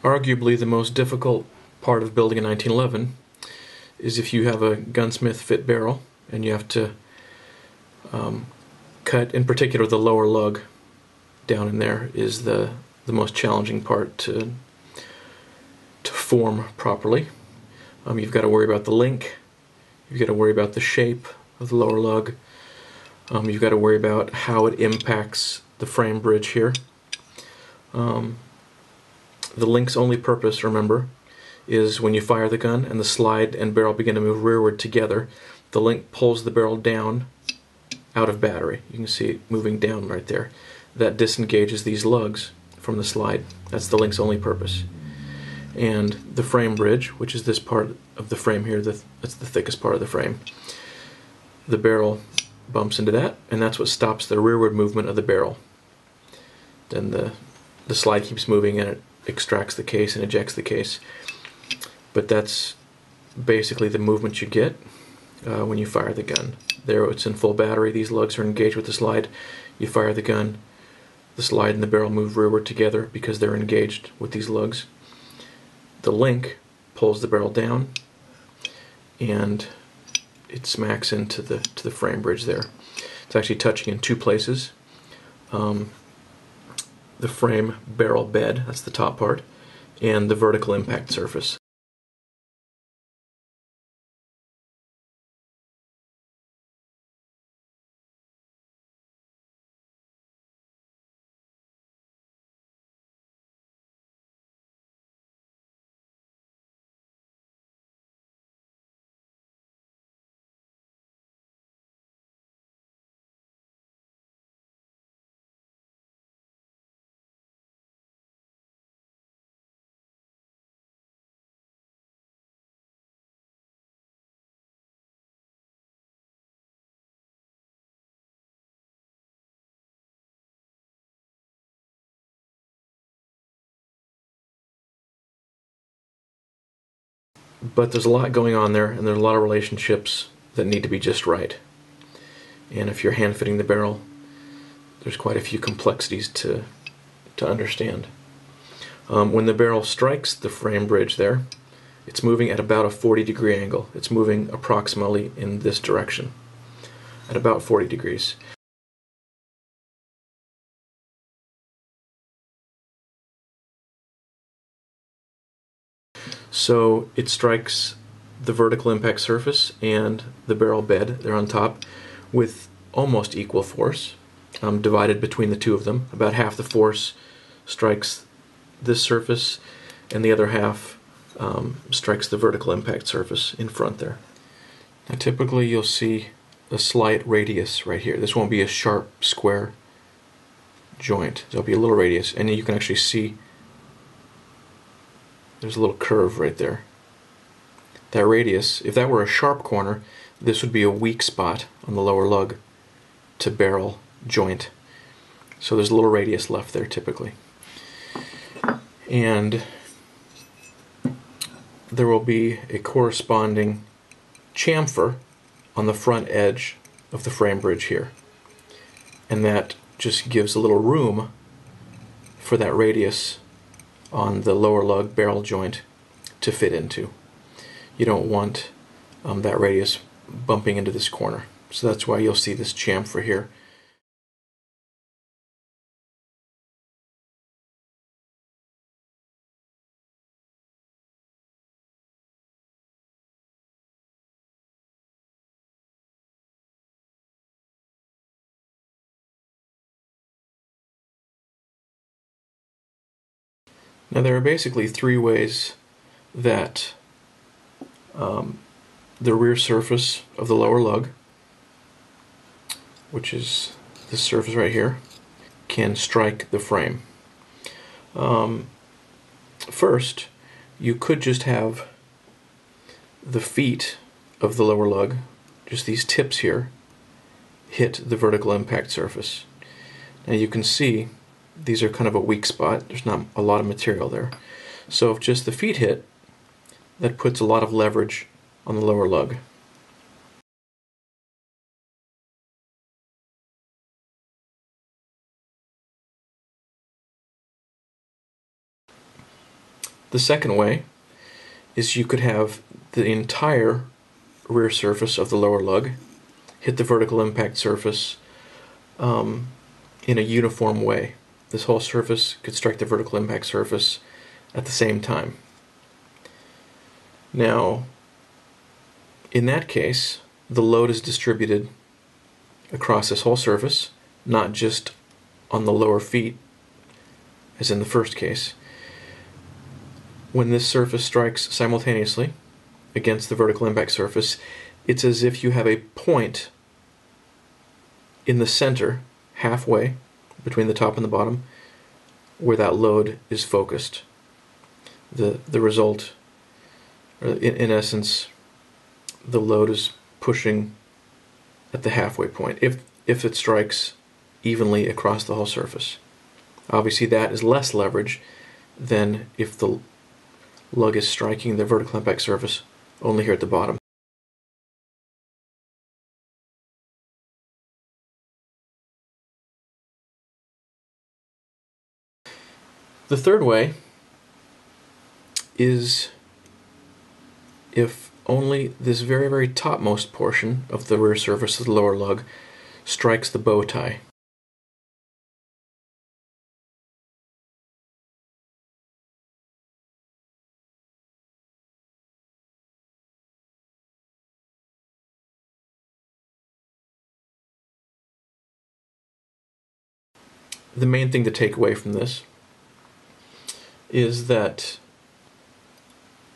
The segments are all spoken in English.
Arguably the most difficult part of building a 1911 is if you have a gunsmith fit barrel and you have to cut, in particular the lower lug down in there is the most challenging part to form properly. You've got to worry about the link, you've got to worry about the shape of the lower lug, you've got to worry about how it impacts the frame bridge here. The link's only purpose, remember, is when you fire the gun and the slide and barrel begin to move rearward together, the link pulls the barrel down out of battery. You can see it moving down right there. That disengages these lugs from the slide. That's the link's only purpose. And the frame bridge, which is this part of the frame here, that's the thickest part of the frame, the barrel bumps into that, and that's what stops the rearward movement of the barrel. Then the slide keeps moving and it extracts the case and ejects the case. But that's basically the movement you get when you fire the gun. There it's in full battery, these lugs are engaged with the slide, you fire the gun, the slide and the barrel move rearward together because they're engaged with these lugs. The link pulls the barrel down and it smacks into the frame bridge there. It's actually touching in two places. The frame barrel bed, that's the top part, and the vertical impact surface. But there's a lot going on there, and there's a lot of relationships that need to be just right. And if you're hand fitting the barrel, there's quite a few complexities to understand. When the barrel strikes the frame bridge there, it's moving at about a 40-degree angle. It's moving approximately in this direction, at about 40 degrees. So it strikes the vertical impact surface and the barrel bed, they're on top, with almost equal force, divided between the two of them. About half the force strikes this surface and the other half strikes the vertical impact surface in front there. Now typically you'll see a slight radius right here. This won't be a sharp square joint. There'll be a little radius, and you can actually see there's a little curve right there. That radius, if that were a sharp corner, this would be a weak spot on the lower lug to barrel joint. So there's a little radius left there typically. And there will be a corresponding chamfer on the front edge of the frame bridge here. And that just gives a little room for that radius on the lower lug barrel joint to fit into. You don't want that radius bumping into this corner. So that's why you'll see this chamfer here. Now there are basically three ways that the rear surface of the lower lug, which is this surface right here, can strike the frame. First, you could just have the feet of the lower lug, just these tips here, hit the vertical impact surface. Now you can see these are kind of a weak spot. There's not a lot of material there. So if just the feet hit, that puts a lot of leverage on the lower lug. The second way is you could have the entire rear surface of the lower lug hit the vertical impact surface in a uniform way. This whole surface could strike the vertical impact surface at the same time. Now, in that case, the load is distributed across this whole surface, not just on the lower feet, as in the first case. When this surface strikes simultaneously against the vertical impact surface, it's as if you have a point in the center, halfway between the top and the bottom, where that load is focused. The result, or in essence, the load is pushing at the halfway point if it strikes evenly across the whole surface. Obviously that is less leverage than if the lug is striking the vertical impact surface only here at the bottom. The third way is if only this very, very topmost portion of the rear surface of the lower lug strikes the bow tie. The main thing to take away from this is that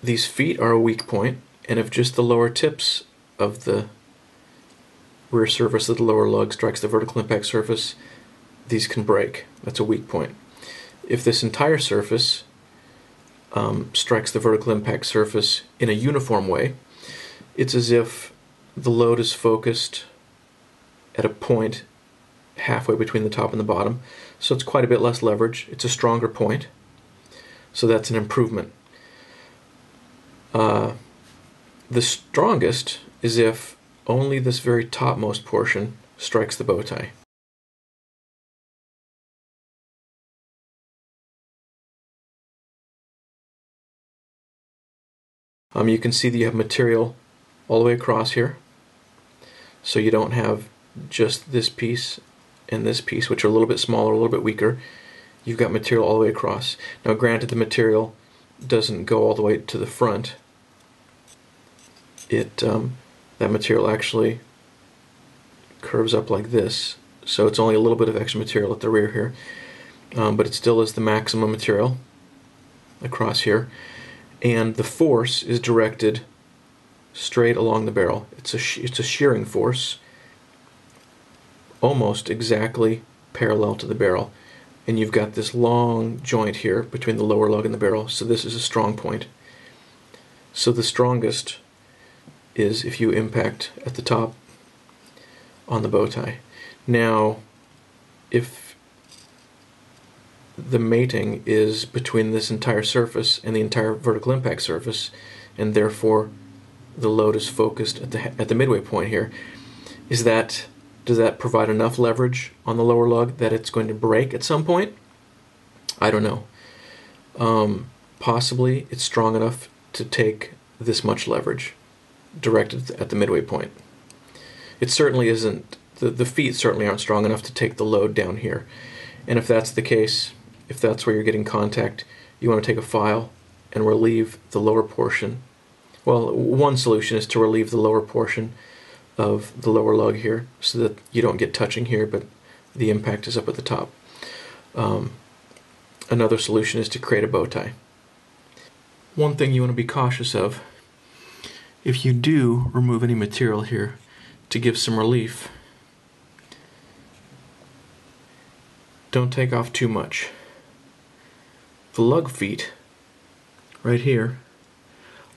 these feet are a weak point, and if just the lower tips of the rear surface of the lower lug strikes the vertical impact surface, these can break. That's a weak point. If this entire surface strikes the vertical impact surface in a uniform way, it's as if the load is focused at a point halfway between the top and the bottom, so it's quite a bit less leverage. It's a stronger point, so that's an improvement. The strongest is if only this very topmost portion strikes the bow tie. You can see that you have material all the way across here, so you don't have just this piece and this piece, which are a little bit smaller, a little bit weaker. You've got material all the way across. Now granted, the material doesn't go all the way to the front. That material actually curves up like this, so it's only a little bit of extra material at the rear here, but it still is the maximum material across here, and the force is directed straight along the barrel. It's a shearing force, almost exactly parallel to the barrel, and you've got this long joint here between the lower lug and the barrel, so this is a strong point. So the strongest is if you impact at the top on the bow tie. Now, if the mating is between this entire surface and the entire vertical impact surface, and therefore the load is focused at the midway point here, does that provide enough leverage on the lower lug that it's going to break at some point? I don't know. Possibly it's strong enough to take this much leverage directed at the midway point. It certainly isn't, the feet certainly aren't strong enough to take the load down here. And if that's the case, if that's where you're getting contact, you want to take a file and relieve the lower portion. Well, one solution is to relieve the lower portion of the lower lug here so that you don't get touching here, but the impact is up at the top. Another solution is to create a bow tie. One thing you want to be cautious of, if you do remove any material here to give some relief, don't take off too much. The lug feet right here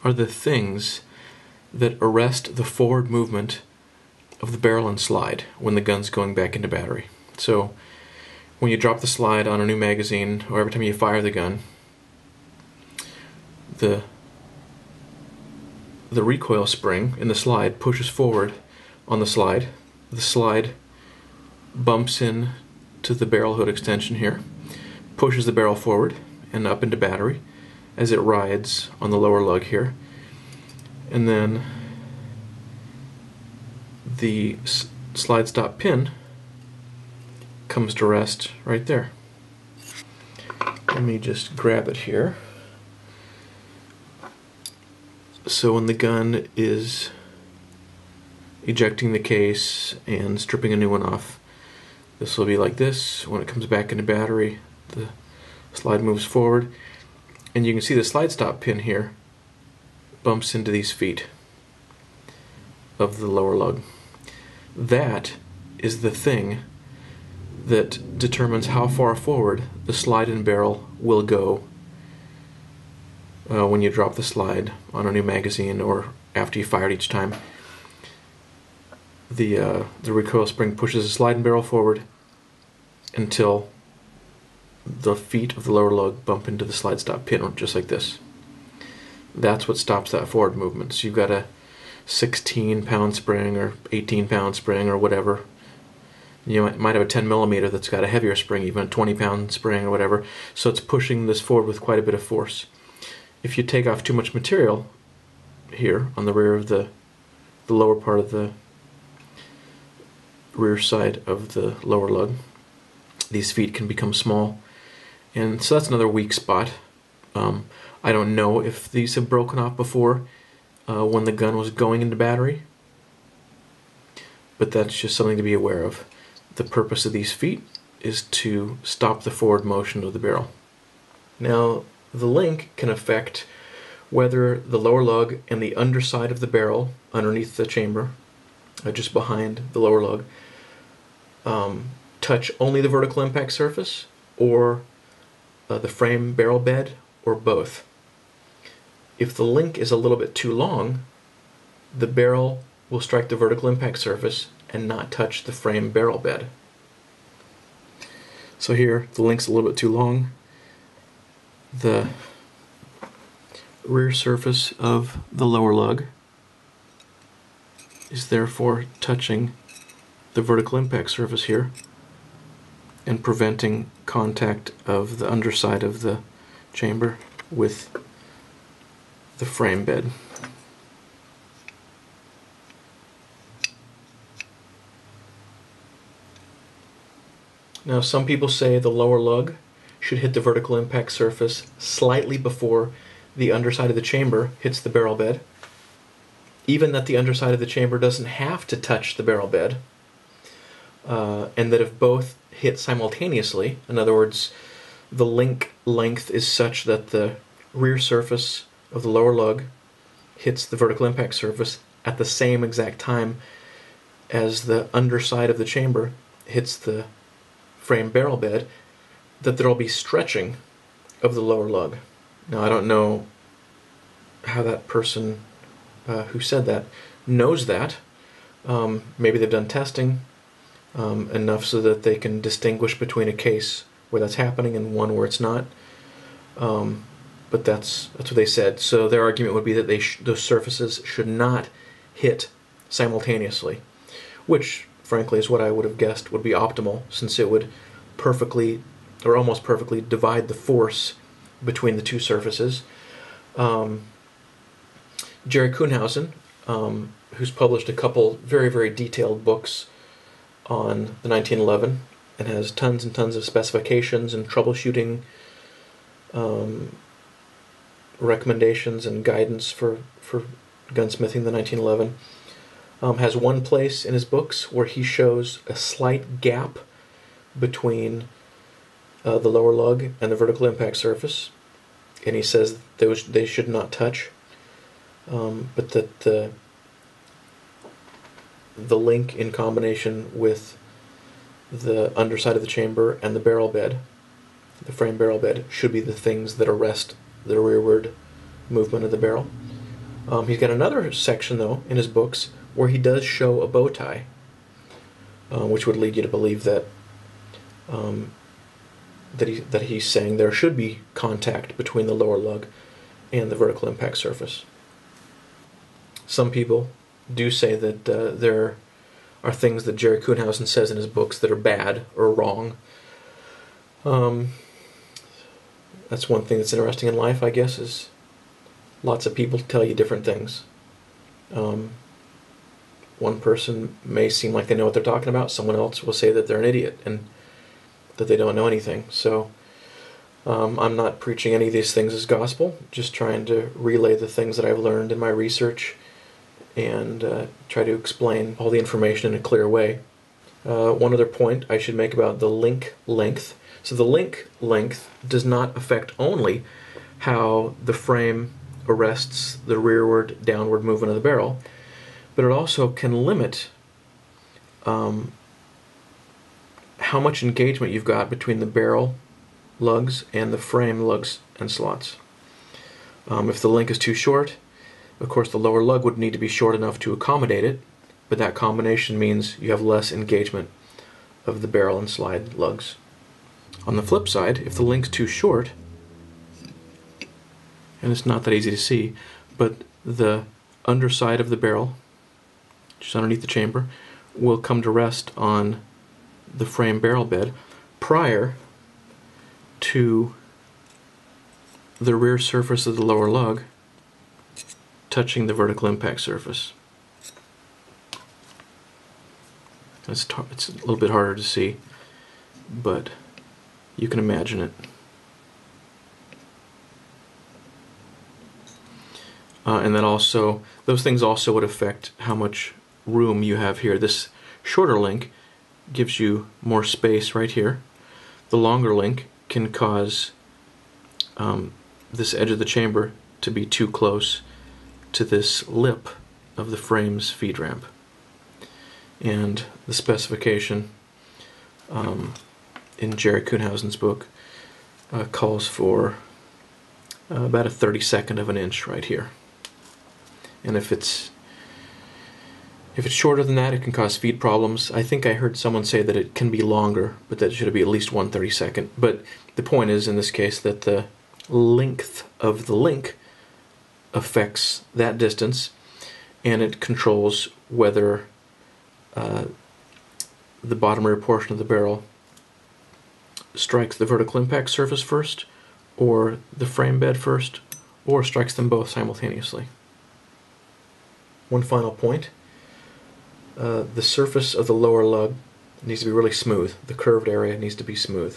are the things that arrest the forward movement of the barrel and slide when the gun's going back into battery. So when you drop the slide on a new magazine, or every time you fire the gun, the recoil spring in the slide pushes forward on the slide. The slide bumps in to the barrel hood extension here, pushes the barrel forward and up into battery, as it rides on the lower lug here. And then the slide stop pin comes to rest right there. Let me just grab it here. So when the gun is ejecting the case and stripping a new one off, this will be like this. When it comes back into battery, the slide moves forward, and you can see the slide stop pin here bumps into these feet of the lower lug. That is the thing that determines how far forward the slide and barrel will go when you drop the slide on a new magazine or after you fire it each time. The recoil spring pushes the slide and barrel forward until the feet of the lower lug bump into the slide stop pin, just like this. That's what stops that forward movement. So you've got a 16-pound spring or 18-pound spring or whatever. You might have a 10mm that's got a heavier spring, even a 20-pound spring or whatever. So it's pushing this forward with quite a bit of force. If you take off too much material here on the rear of the lower part of the rear side of the lower lug, these feet can become small, and so that's another weak spot. I don't know if these have broken off before when the gun was going into battery, but that's just something to be aware of. The purpose of these feet is to stop the forward motion of the barrel. Now, the link can affect whether the lower lug and the underside of the barrel underneath the chamber, just behind the lower lug, touch only the vertical impact surface, or the frame barrel bed, or both. If the link is a little bit too long, the barrel will strike the vertical impact surface and not touch the frame barrel bed. So here, the link's a little bit too long. The rear surface of the lower lug is therefore touching the vertical impact surface here and preventing contact of the underside of the chamber with the frame bed. Now, some people say the lower lug should hit the vertical impact surface slightly before the underside of the chamber hits the barrel bed, even that the underside of the chamber doesn't have to touch the barrel bed, and that if both hit simultaneously, in other words, the link length is such that the rear surface of the lower lug hits the vertical impact surface at the same exact time as the underside of the chamber hits the frame barrel bed, that there'll be stretching of the lower lug. Now, I don't know how that person who said that knows that. Maybe they've done testing enough so that they can distinguish between a case where that's happening and one where it's not. But that's what they said. So their argument would be that those surfaces should not hit simultaneously, which, frankly, is what I would have guessed would be optimal, since it would perfectly, or almost perfectly, divide the force between the two surfaces. Jerry Kuhnhausen, who's published a couple very, very detailed books on the 1911 and has tons and tons of specifications and troubleshooting recommendations and guidance for gunsmithing the 1911, has one place in his books where he shows a slight gap between the lower lug and the vertical impact surface, and he says they should not touch, but that the link in combination with the underside of the chamber and the barrel bed, the frame barrel bed, should be the things that arrest the rearward movement of the barrel. He's got another section, though, in his books where he does show a bow tie, which would lead you to believe that that he's saying there should be contact between the lower lug and the vertical impact surface. Some people do say that there are things that Jerry Kuhnhausen says in his books that are bad or wrong. That's one thing that's interesting in life, I guess, is lots of people tell you different things. One person may seem like they know what they're talking about. Someone else will say that they're an idiot and that they don't know anything. So I'm not preaching any of these things as gospel, just trying to relay the things that I've learned in my research and try to explain all the information in a clear way. One other point I should make about the link length. So the link length does not affect only how the frame arrests the rearward, downward movement of the barrel, but it also can limit how much engagement you've got between the barrel lugs and the frame lugs and slots. If the link is too short, of course the lower lug would need to be short enough to accommodate it, but that combination means you have less engagement of the barrel and slide lugs. On the flip side, if the link's too short, and it's not that easy to see, but the underside of the barrel, just underneath the chamber, will come to rest on the frame barrel bed prior to the rear surface of the lower lug touching the vertical impact surface. It's a little bit harder to see, but you can imagine it. And then also, those things also would affect how much room you have here. This shorter link gives you more space right here. The longer link can cause this edge of the chamber to be too close to this lip of the frame's feed ramp. And the specification in Jerry Kuhnhausen's book calls for about a 32nd of an inch right here. And if it's shorter than that, it can cause feed problems. I think I heard someone say that it can be longer, but that it should be at least 1/32. But the point is, in this case, that the length of the link affects that distance, and it controls whether the bottom rear portion of the barrel strikes the vertical impact surface first, or the frame bed first, or strikes them both simultaneously. One final point. The surface of the lower lug needs to be really smooth. The curved area needs to be smooth,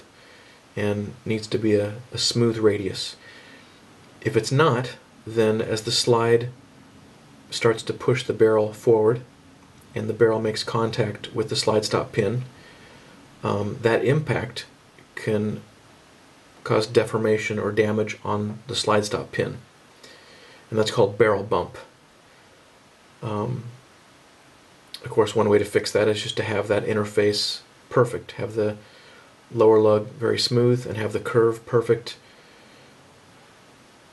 and needs to be a smooth radius. If it's not, then as the slide starts to push the barrel forward and the barrel makes contact with the slide stop pin, that impact can cause deformation or damage on the slide stop pin, and that's called barrel bump. Of course, one way to fix that is just to have that interface perfect, have the lower lug very smooth and have the curve perfect.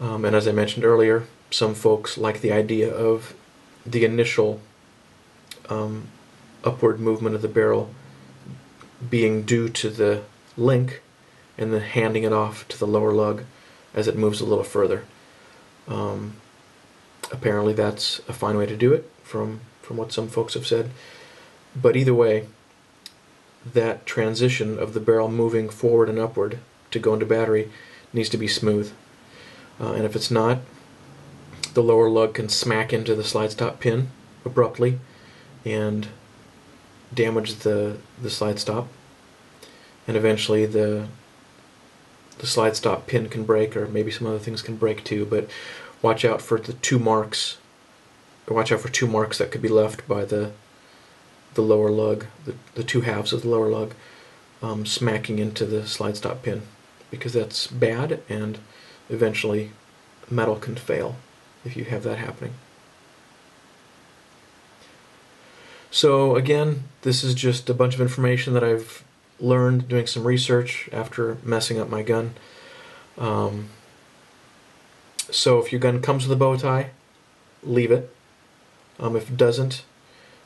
And as I mentioned earlier, some folks like the idea of the initial upward movement of the barrel being due to the link and then handing it off to the lower lug as it moves a little further. Apparently that's a fine way to do it from what some folks have said. But either way, that transition of the barrel moving forward and upward to go into battery needs to be smooth. And if it's not, the lower lug can smack into the slide stop pin abruptly and damage the slide stop. And eventually the slide stop pin can break, or maybe some other things can break too, but watch out for the two marks. Watch out for two marks that could be left by the lower lug, the two halves of the lower lug, smacking into the slide stop pin, because that's bad, and eventually metal can fail if you have that happening. So again, this is just a bunch of information that I've learned doing some research after messing up my gun. So if your gun comes with a bow tie, leave it. If it doesn't,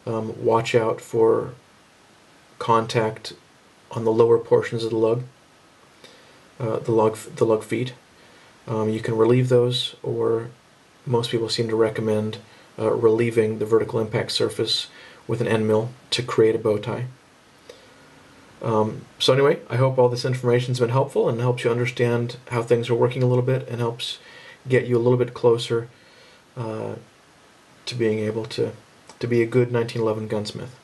watch out for contact on the lower portions of the lug, the lug feet. You can relieve those, or most people seem to recommend relieving the vertical impact surface with an end mill to create a bow tie. So anyway, I hope all this information's been helpful and helps you understand how things are working a little bit and helps get you a little bit closer to being able to be a good 1911 gunsmith.